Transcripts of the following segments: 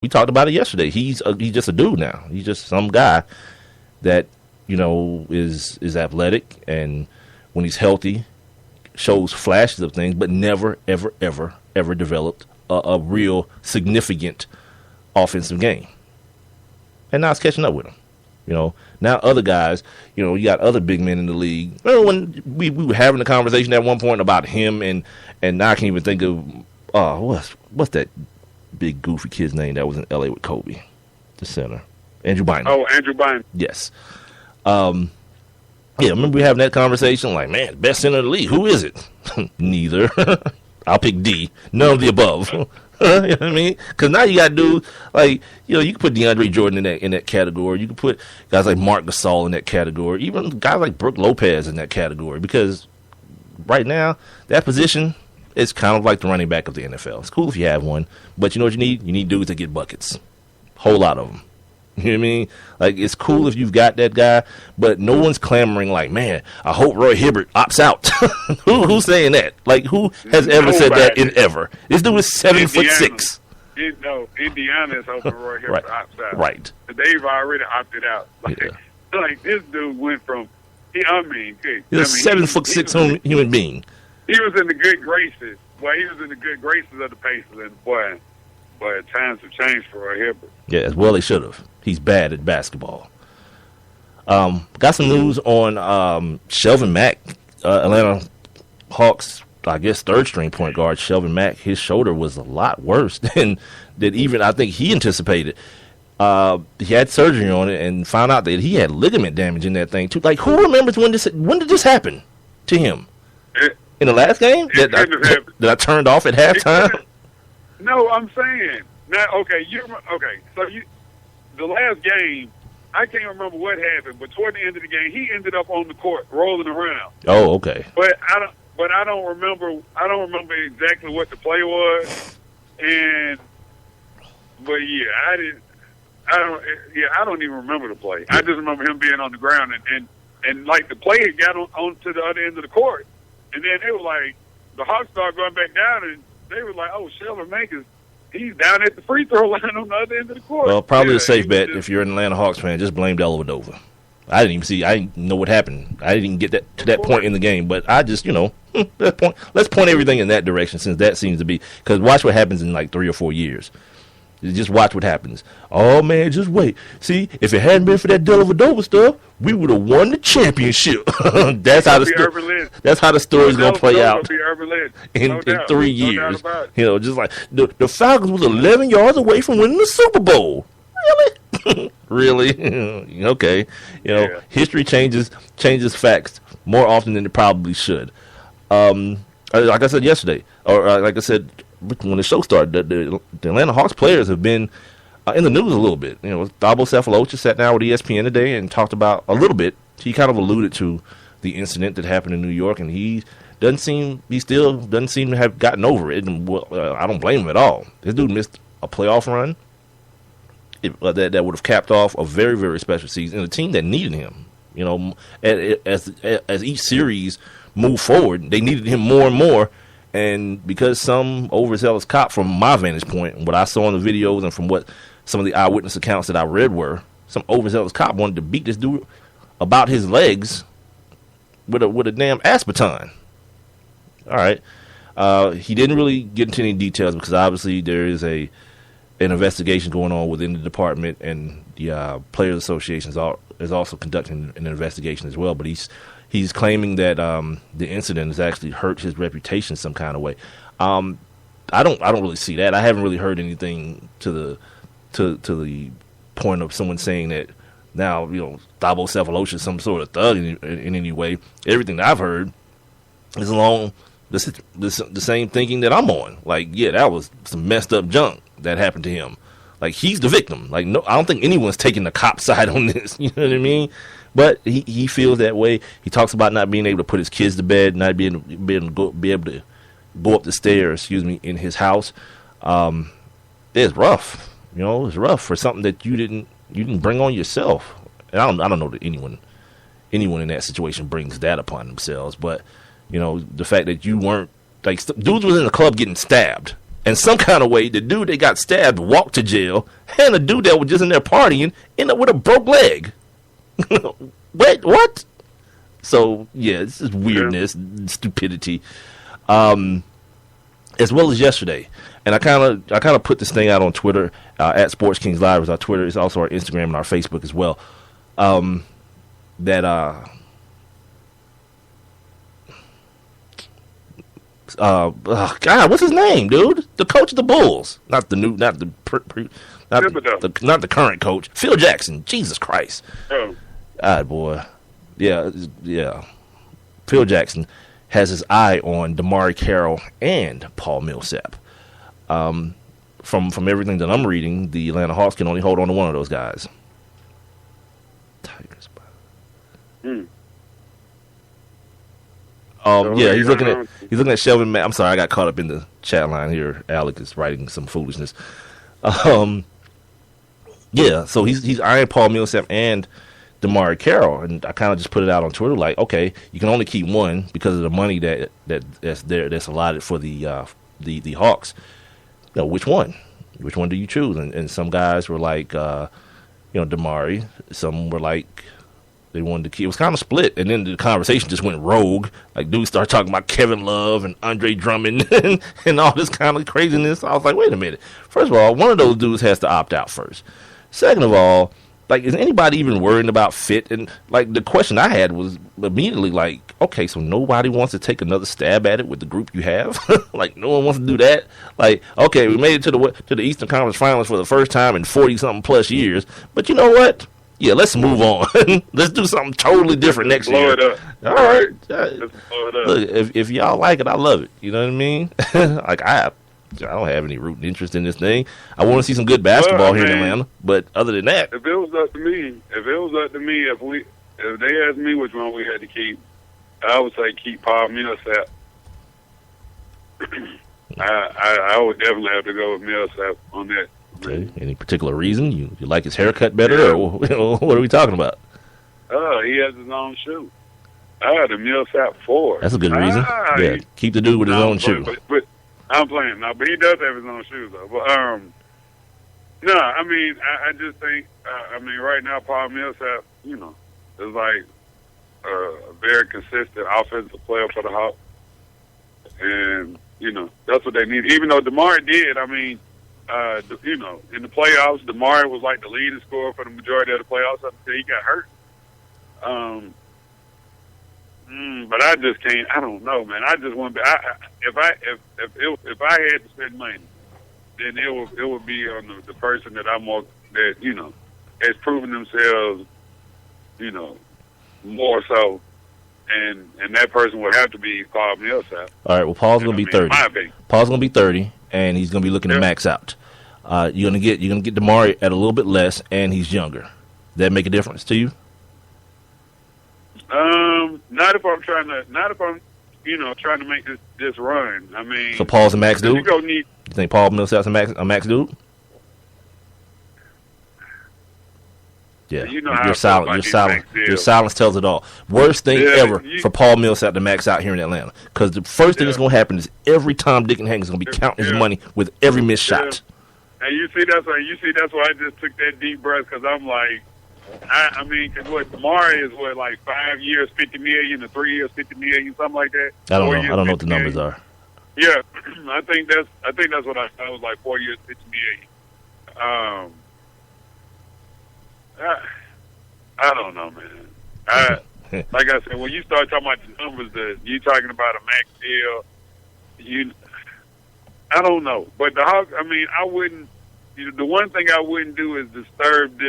We talked about it yesterday. He's just a dude now. He's just some guy that is athletic, and when he's healthy, shows flashes of things, but never, ever, ever, ever developed a real significant offensive game. And now it's catching up with him. Now other guys, you got other big men in the league. Remember when we were having a conversation at one point about him, and now I can't even think of what's that big goofy kid's name that was in L.A. with Kobe, the center, Andrew Bynum. Oh, Andrew Bynum. Yes. Yeah, remember we having that conversation, like, man, best center of the league. Who is it? Neither. I'll pick D. None of the above. You know what I mean? Because now you got dudes like, you can put DeAndre Jordan in that category. You can put guys like Marc Gasol in that category. Even guys like Brook Lopez in that category. Because right now, that position is kind of like the running back of the NFL. It's cool if you have one, but you know what you need? You need dudes that get buckets. Whole lot of them. You know what I mean? Like, it's cool if you've got that guy, but no one's clamoring like, man, I hope Roy Hibbert opts out. Who's saying that? Like, who has ever said that in ever? This dude is 7'6". Indiana is hoping Roy Hibbert opts out. Right. They've already opted out. Like this dude went from, he's a 7'6" human being. He was in the good graces. Well, he was in the good graces of the Pacers, and boy, times have changed for Roy Hibbert. Yeah, as well they should have. He's bad at basketball. Got some news on Shelvin Mack, Atlanta Hawks, I guess, third-string point guard Shelvin Mack. His shoulder was a lot worse than even I think he anticipated. He had surgery on it and found out that he had ligament damage in that thing, too. Like, who remembers when did this happen to him? In the last game? That I turned off at halftime? No, I'm saying. Now, so the last game, I can't remember what happened, but toward the end of the game, he ended up on the court rolling around. Oh, okay. But I don't remember exactly what the play was, I don't even remember the play. I just remember him being on the ground and like the play had got on to the other end of the court, and then they were like, the Hawks started going back down, and they were like, oh, Shelvin Mack he's down at the free throw line on the other end of the court. Well, probably a safe bet if you're an Atlanta Hawks fan. Just blame Dellavedova. I didn't know what happened. I didn't get to that point in the game, but I just, let's point everything in that direction, since that seems to be, because watch what happens in like 3 or 4 years. Just watch what happens. Oh, man, just wait. See, if it hadn't been for that Dellavedova stuff, we would have won the championship. That's how the story's going to play out in 3 years. Just like the Falcons was 11 yards away from winning the Super Bowl. Really? Really? Okay. History changes facts more often than it probably should. Like I said yesterday, or like I said when the show started, the Atlanta Hawks players have been in the news a little bit. Thabo Cephalosha sat down with ESPN today and talked about a little bit. He kind of alluded to the incident that happened in New York, and he still doesn't seem to have gotten over it. And I don't blame him at all. This dude missed a playoff run that would have capped off a very, very special season, and a team that needed him. As each series moved forward, they needed him more and more. And because some overzealous cop, from my vantage point, and what I saw in the videos and from what some of the eyewitness accounts that I read were, some overzealous cop wanted to beat this dude about his legs with a damn aspartame. All right. He didn't really get into any details because obviously there is an investigation going on within the department, and the Players Association is also conducting an investigation as well. But he's claiming that the incident has actually hurt his reputation some kind of way. I don't really see that. I haven't really heard anything to the point of someone saying that now Thabo Cephalosha is some sort of thug in any way. Everything that I've heard is along the same thinking that I'm on. Like, yeah, that was some messed up junk that happened to him. Like, he's the victim. Like, no, I don't think anyone's taking the cop side on this. You know what I mean? But he feels that way. He talks about not being able to put his kids to bed, not being able to go up the stairs, in his house. It's rough. It's rough for something that you didn't bring on yourself. And I don't know that anyone in that situation brings that upon themselves. But the fact that you weren't, like, dudes was in the club getting stabbed, And some kind of way, the dude that got stabbed walked to jail, and the dude that was just in there partying ended up with a broke leg. Wait, what? So, yeah, this is weirdness, stupidity. As well as yesterday. And I kind of put this thing out on Twitter, at Sports Kings Live is our Twitter. It's also our Instagram and our Facebook as well. God, what's his name, dude? The coach of the Bulls, not the current coach, Phil Jackson. Jesus Christ, God, boy, yeah. Phil Jackson has his eye on DeMarre Carroll and Paul Millsap. From everything that I'm reading, the Atlanta Hawks can only hold on to one of those guys. Tigers. Yeah, he's looking at Shelvin. I'm sorry, I got caught up in the chat line here. Alec is writing some foolishness. Yeah, so he's eyeing Paul Millsap and DeMarre Carroll, and I kind of just put it out on Twitter like, okay, you can only keep one because of the money that's allotted for the Hawks. You know, which one? Which one do you choose? And some guys were like, DeMarre. Some were like, they wanted to keep. It was kind of split, and then the conversation just went rogue. Like, dudes started talking about Kevin Love and Andre Drummond and all this kind of craziness. I was like, wait a minute. First of all, one of those dudes has to opt out first. Second of all, like, is anybody even worrying about fit? And, like, the question I had was immediately like, okay, so nobody wants to take another stab at it with the group you have? Like, no one wants to do that? Like, okay, we made it to the Eastern Conference Finals for the first time in 40-something plus years. But you know what? Yeah, let's move on. Let's do something totally different next year. Blow it up. All right. Let's blow it up. Look, if y'all like it, I love it. You know what I mean? Like, I don't have any root interest in this thing. I want to see some good basketball here in Atlanta. But other than that, if it was up to me, if they asked me which one we had to keep, I would say keep Paul Millsap. I would definitely have to go with Millsap on that. Okay. Any particular reason? You like his haircut better, or what are we talking about? He has his own shoe. The Millsap 4. That's a good reason. Yeah, keep the dude with his own shoe. But I'm playing now, but he does have his own shoes though. But no, I mean, I just think, right now Paul Millsap, is like a very consistent offensive player for the Hawks, and that's what they need. Even though DeMarre did, in the playoffs, DeMarre was like the leading scorer for the majority of the playoffs until he got hurt. But I just can't. I don't know, man. I just want to. If I had to spend money, then it would be on the person that has proven themselves, more so, and that person would have to be Paul Millsap. All right. Well, Paul's gonna be 30. Paul's gonna be 30, and he's gonna be looking to max out. You're gonna get DeMarre at a little bit less, and he's younger. Does that make a difference to you? Not if I'm trying to make this run. I mean, so Paul's a max dude. You think Paul Millsap's a max dude? Yeah, your silence tells it all. Worst thing ever for Paul Millsap to max out here in Atlanta, because the first thing that's going to happen is every time Dick and Hank is going to be counting his money with every missed shot. And you see that's why I just took that deep breath, because I'm like, because DeMarre is like 5 years, $50 million, or 3 years, $50 million, something like that. I don't know. I don't know what the numbers are. Yeah, I think that's what I thought. It was like 4 years, $50 million. I don't know, man. Like I said, when you start talking about the numbers, you talking about a max deal. I don't know, but the Hawks. I wouldn't. The one thing I wouldn't do is disturb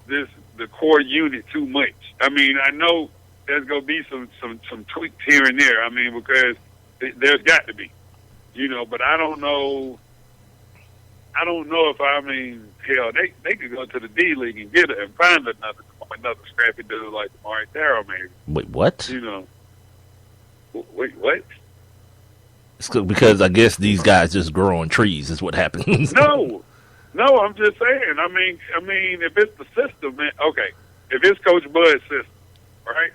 the core unit too much. I know there's gonna be some tweaks here and there. Because there's got to be, But I don't know. I don't know if hell, they could go to the D League and get it and find another scrappy dude like DeMarre Carroll, maybe. Wait, what? Wait, what? It's because I guess these guys just grow on trees. Is what happens. No, I'm just saying. If it's the system, man. Okay, if it's Coach Bud's system, right?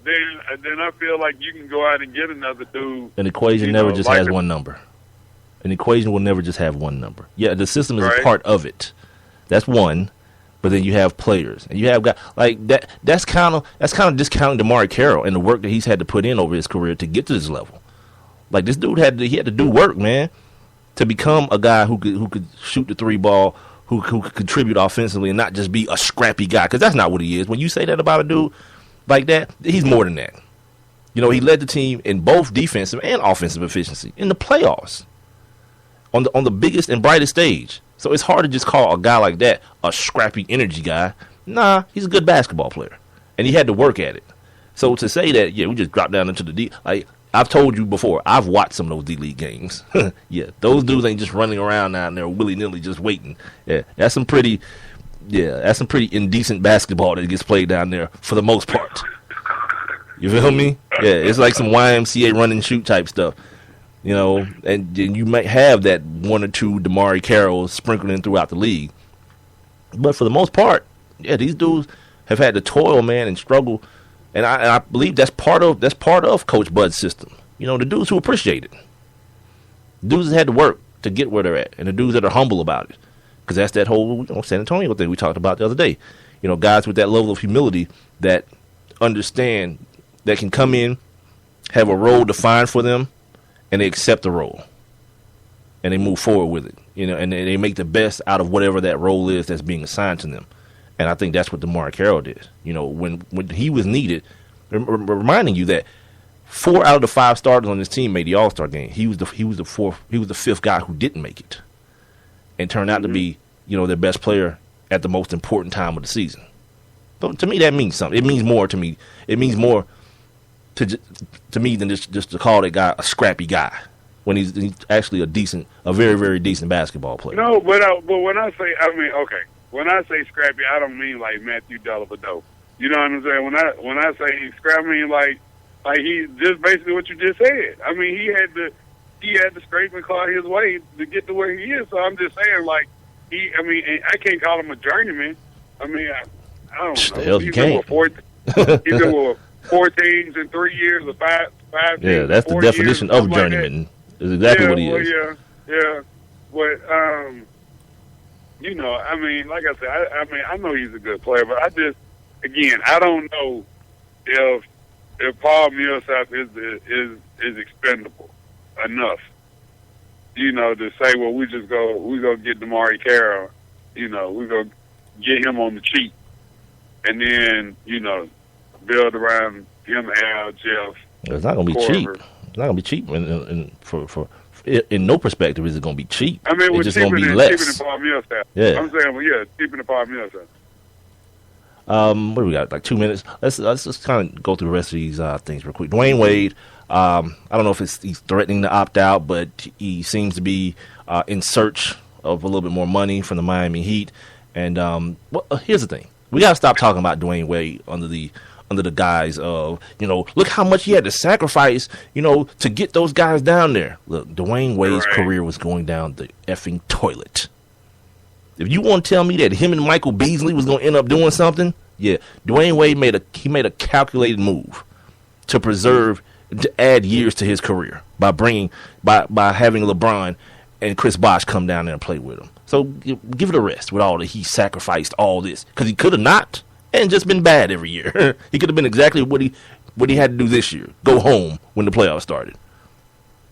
Then I feel like you can go out and get another dude. An equation never just has one number. An equation will never just have one number. Yeah, the system is Right. a part of it. That's one. But then you have players, and you have guys like that. That's kind of discounting Damari Carroll and the work that he's had to put in over his career to get to this level. Like this dude had to do work, man, to become a guy who could shoot the three ball, who could contribute offensively, and not just be a scrappy guy. Because that's not what he is. When you say that about a dude like that, he's more than that. You know, he led the team in both defensive and offensive efficiency in the playoffs on the biggest and brightest stage. So it's hard to just call a guy like that a scrappy energy guy. Nah, he's a good basketball player, and he had to work at it. So to say that, yeah, we just dropped down into the D. Like I've told you before, I've watched some of those D-League games. Yeah, those dudes ain't just running around down there willy-nilly just waiting. Yeah, that's some pretty indecent basketball that gets played down there for the most part. You feel me? Yeah, it's like some YMCA run and shoot type stuff. You know, and you might have that one or two Damari Carrolls sprinkled in throughout the league. But for the most part, yeah, these dudes have had to toil, man, and struggle. And I believe that's part of Coach Bud's system. You know, the dudes who appreciate it. The dudes that had to work to get where they're at. And the dudes that are humble about it. Because that's that whole San Antonio thing we talked about the other day. You know, guys with that level of humility that understand, that can come in, have a role defined for them, and they accept the role, and they move forward with it, you know, and they make the best out of whatever that role is that's being assigned to them. And I think that's what Damari Carroll did. You know, when he was needed, reminding you that 4 out of the 5 starters on this team made the All-Star game. He was the 5th guy who didn't make it, and turned out to be, you know, their best player at the most important time of the season. So to me, that means something. It means more to me. It means more to me than just to call that guy a scrappy guy when he's actually a very, very decent basketball player. No, but when I say scrappy, I don't mean like Matthew Dellavedova. You know what I'm saying? When I say scrappy, I mean like he just basically what you just said. I mean he had to scrape and claw his way to get to where he is. So I'm just saying like I can't call him a journeyman. I mean I don't know. The hell you can't. He's been with 4 teams in 3 years, or five teams. Yeah, that's the definition of journeyman. Is exactly what he is. Yeah. But you know, I mean, like I said, I know he's a good player, but I don't know if Paul Millsap is expendable enough. You know, to say, well, we're gonna get Damari Carroll. You know, we're gonna get him on the cheap, and then build around him, Al, Jeff. It's not going to be cheap. It's not going to be cheap. In no perspective is it going to be cheap. I mean, it's just going to be less. Cheaper than Paul Millsap. Yeah. I'm saying, cheaper than Paul Millsap. What do we got? Like 2 minutes. Let's just kind of go through the rest of these things real quick. Dwayne Wade. I don't know if he's threatening to opt out, but he seems to be in search of a little bit more money from the Miami Heat. And here's the thing: we got to stop talking about Dwayne Wade under the guise of, look how much he had to sacrifice, to get those guys down there. Look, Dwayne Wade's career was going down the effing toilet. If you want to tell me that him and Michael Beasley was going to end up doing something, yeah, Dwayne Wade made a calculated move to add years to his career by having LeBron and Chris Bosh come down there and play with him. So give it a rest with all that he sacrificed all this, because he could have not. And just been bad every year. He could have been exactly what he had to do this year. Go home when the playoffs started.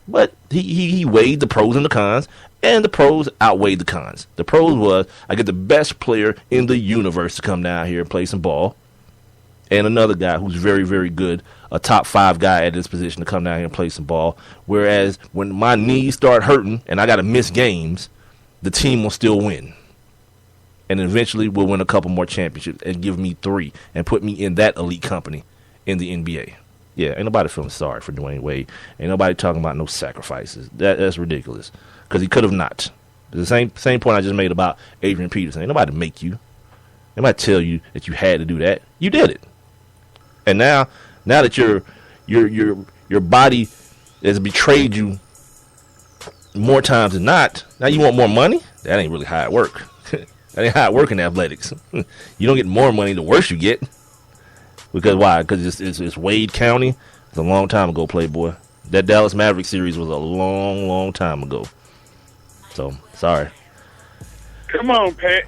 But he weighed the pros and the cons, and the pros outweighed the cons. The pros was, I get the best player in the universe to come down here and play some ball, and another guy who's very, very good, a top 5 guy at this position to come down here and play some ball. Whereas when my knees start hurting and I got to miss games, the team will still win. And eventually we'll win a couple more championships and give me 3 and put me in that elite company in the NBA. Yeah, ain't nobody feeling sorry for Dwayne Wade. Ain't nobody talking about no sacrifices. That's ridiculous, because he could have not. The same point I just made about Adrian Peterson. Ain't nobody make you. Nobody tell you that you had to do that. You did it. And now that your body has betrayed you more times than not, now you want more money? That ain't really how it works. That ain't how it works in athletics. You don't get more money the worse you get. Because why? Because it's Wade County. It's a long time ago, Playboy. That Dallas Mavericks series was a long, long time ago. So sorry. Come on, Pat.